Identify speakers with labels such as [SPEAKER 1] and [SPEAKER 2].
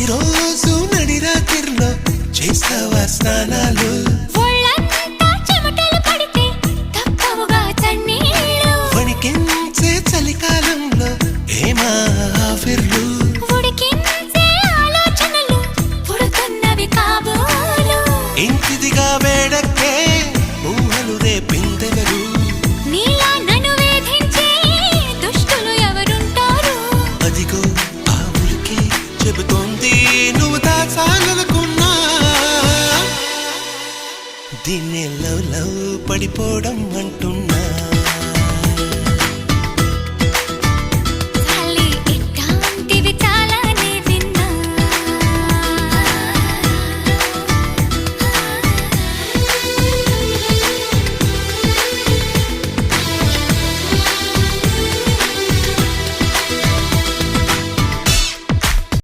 [SPEAKER 1] ప్రతిరోజు నడిరాత్రిలో చేస్తావా స్నానాలు వణికించే చలికాలంలో ఏమా ఆఫిర్లు ఇంటిదిగా వేడక్కే ఊహలు రేపిందెవరు అదిగో ఆ ఊరికే చెబుతోంది నువ్వు దాచాలనుకున్నా దీన్ని లవ్ లవ్ పడిపోవడం అంటున్నా